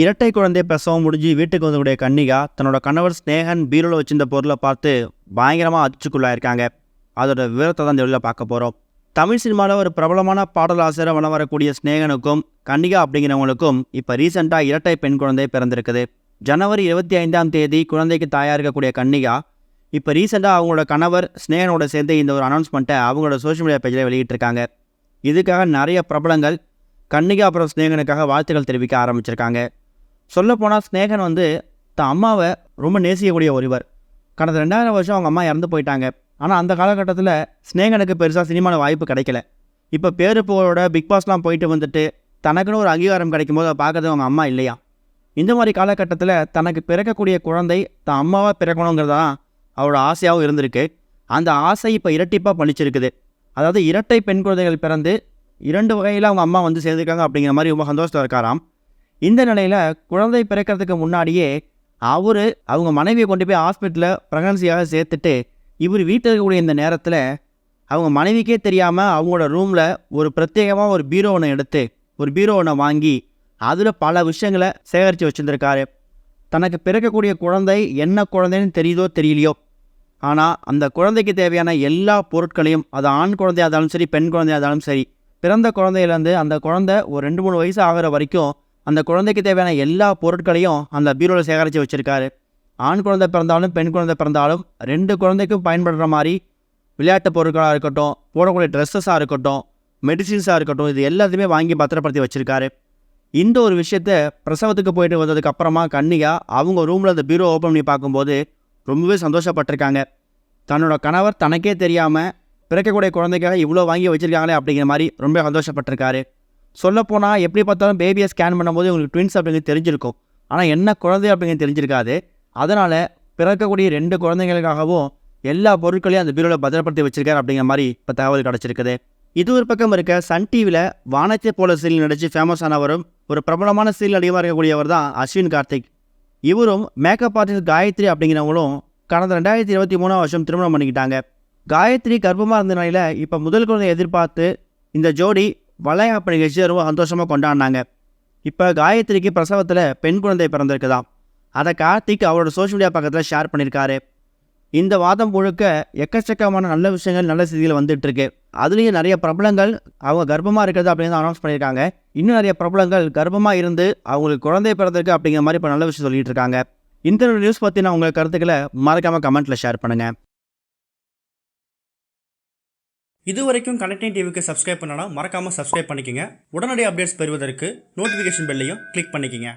இரட்டை குழந்தை பிரசவம் முடிஞ்சு வீட்டுக்கு வந்தக்கூடிய கன்னிகா தன்னோட கணவர் ஸ்னேகன் பீரோவில் வச்சிருந்த பொருளை பார்த்து பயங்கரமாக அதிர்ச்சிக்குள்ளாயிருக்காங்க. அதோட விவரத்தை தான் இந்த வீடியோவில் பார்க்க போகிறோம். தமிழ் சினிமாவில் ஒரு பிரபலமான பாடலாசிரியர் வளம் வரக்கூடிய ஸ்னேகனுக்கும் கன்னிகா அப்படிங்கிறவங்களுக்கும் இப்போ ரீசெண்டாக இரட்டை பெண் குழந்தை பிறந்திருக்குது. ஜனவரி 25 குழந்தைக்கு தாயாக இருக்கக்கூடிய கன்னிகா இப்போ ரீசெண்டாக அவங்களோட கணவர் ஸ்னேகனோட சேர்ந்து இந்த ஒரு அனௌன்ஸ்மெண்ட்டை அவங்களோட சோஷியல் மீடியா பேஜில் வெளியிட்டிருக்காங்க. இதுக்காக நிறைய பிரபலங்கள் கன்னிகா அப்புறம் ஸ்னேகனுக்காக வாழ்த்துக்கள் தெரிவிக்க ஆரம்பிச்சிருக்காங்க. சொல்லப்போனால் ஸ்னேகன் தன் அம்மாவை ரொம்ப நேசிக்கக்கூடிய ஒருவர். கடந்த 2000 வருஷம் அவங்க அம்மா இறந்து போயிட்டாங்க. ஆனால் அந்த காலகட்டத்தில் ஸ்னேகனுக்கு பெருசாக சினிமாவில் வாய்ப்பு கிடைக்கல. இப்போ பேரு புகழோட பிக் பாஸ்லாம் போயிட்டு வந்துட்டு தனக்குன்னு ஒரு அங்கீகாரம் கிடைக்கும் போது அதை பார்க்கறது அவங்க அம்மா இல்லையா. இந்த மாதிரி காலகட்டத்தில் தனக்கு பிறக்கக்கூடிய குழந்தை தான் அம்மாவாக பிறக்கணுங்கிறதான் அவரோட ஆசையாகவும் இருந்திருக்கு. அந்த ஆசை இப்போ இரட்டிப்பாக பழிச்சிருக்குது. அதாவது இரட்டை பெண் குழந்தைகள் பிறந்து 2 வகையில் அவங்க அம்மா சேர்ந்துருக்காங்க அப்படிங்கிற மாதிரி ரொம்ப சந்தோஷத்தில் இருக்காராம். இந்த நிலையில் குழந்தை பிறக்கிறதுக்கு முன்னாடியே அவங்க மனைவியை கொண்டு போய் ஹாஸ்பிட்டலில் ப்ரெக்னன்சியாக சேர்த்துட்டு இவர் வீட்டில் இருக்கக்கூடிய இந்த நேரத்தில் அவங்க மனைவிக்கே தெரியாமல் அவங்களோட ரூமில் ஒரு பிரத்யேகமாக ஒரு பீரோ ஒன்று எடுத்து ஒரு பீரோ ஒன்று வாங்கி அதில் பல விஷயங்களை சேகரித்து வச்சுருந்துருக்காரு. தனக்கு பிறக்கக்கூடிய குழந்தை என்ன குழந்தைன்னு தெரியுதோ தெரியலையோ, ஆனால் அந்த குழந்தைக்கு தேவையான எல்லா பொருட்களையும், அது ஆண் குழந்தையாக இருந்தாலும் சரி பெண் குழந்தையாக இருந்தாலும் சரி, பிறந்த குழந்தையிலேருந்து அந்த குழந்தை ஒரு 2-3 வயசு ஆகிற வரைக்கும் அந்த குழந்தைக்கு தேவையான எல்லா பொருட்களையும் அந்த பீரோவில் சேகரித்து வச்சுருக்காரு. ஆண் குழந்தை பிறந்தாலும் பெண் குழந்தை பிறந்தாலும் 2 குழந்தைக்கும் பயன்படுற மாதிரி விளையாட்டு பொருட்களாக இருக்கட்டும், போடக்கூடிய ட்ரெஸ்ஸஸாக இருக்கட்டும், மெடிசின்ஸாக இருக்கட்டும், இது எல்லாத்தையுமே வாங்கி பத்திரப்படுத்தி வச்சுருக்காரு. இந்த ஒரு விஷயத்தை பிரசவத்துக்கு போயிட்டு வந்ததுக்கு அப்புறமா கன்னிகா அவங்க ரூமில் அந்த பீரோ ஓப்பன் பண்ணி பார்க்கும்போது ரொம்பவே சந்தோஷப்பட்டிருக்காங்க. தன்னோட கணவர் தனக்கே தெரியாமல் பிறக்கக்கூடிய குழந்தைக்காக இவ்வளோ வாங்கி வச்சுருக்காங்களே அப்படிங்கிற மாதிரி ரொம்ப சந்தோஷப்பட்டிருக்காரு. சொல்லப்போனால் எப்படி பார்த்தாலும் பேபியை ஸ்கேன் பண்ணும்போது உங்களுக்கு ட்வின்ஸ் அப்படிங்கிறது தெரிஞ்சிருக்கும். ஆனால் என்ன குழந்தை அப்படிங்கிறது தெரிஞ்சிருக்காது. அதனால் பிறக்கக்கூடிய 2 குழந்தைங்களுக்காகவும் எல்லா பொருட்களையும் அந்த பீரோவில் பத்திரப்படுத்தி வச்சிருக்காரு அப்படிங்கிற மாதிரி இப்போ தகவல் கிடச்சிருக்குது. இது ஒரு பக்கம் இருக்க, சன் டிவியில் வானத்தை போல சீரியல் நடித்து ஃபேமஸ் ஆனவரும் ஒரு பிரபலமான சீரியல் நடிகமாக இருக்கக்கூடியவர் தான் அஸ்வின் கார்த்திக். இவரும் மேக்கப் ஆர்டிஸ்ட் காயத்ரி அப்படிங்கிறவங்களும் கடந்த 2023 வருஷம் திருமணம் பண்ணிக்கிட்டாங்க. காயத்ரி கர்ப்பமாக இருந்த நிலையில் இப்போ முதல் குழந்தையை எதிர்பார்த்து இந்த ஜோடி வளையாப்பு நிகழ்ச்சியை ரொம்ப சந்தோஷமாக கொண்டாடினாங்க. இப்போ காயத்ரிக்கு பிரசவத்தில் பெண் குழந்தை பிறந்திருக்குதான். அதை கார்த்திக் அவரோட சோஷியல் மீடியா பக்கத்தில் ஷேர் பண்ணியிருக்காரு. இந்த வாதம் முழுக்க எக்கச்சக்கமான நல்ல விஷயங்கள், நல்ல செய்திகள் வந்துட்டுருக்கு. அதுலேயும் நிறைய பிரபலங்கள் அவங்க கர்ப்பமாக இருக்கிறது அப்படின்னு அனௌன்ஸ் பண்ணியிருக்காங்க. இன்னும் நிறைய பிரபலங்கள் கர்ப்பமாக இருந்து அவங்களுக்கு குழந்தை பிறந்திருக்கு அப்படிங்கிற மாதிரி இப்போ நல்ல விஷயம் சொல்லிட்டு இருக்காங்க. இந்த நியூஸ் பற்றின உங்கள் கருத்துக்களை மறக்காமல் கமெண்ட்டில் ஷேர் பண்ணுங்கள். இது வரைக்கும் கனெக்டிங் டிவிக்கு சப்ஸ்கிரைப் பண்ணனா மறக்காமல் சப்ஸ்கிரைப் பண்ணிக்கங்க. உடனடி அப்டேட்ஸ் பெறுவதற்கு நோட்டிஃபிகேஷன் பெல்லையும் கிளிக் பண்ணிக்கங்க.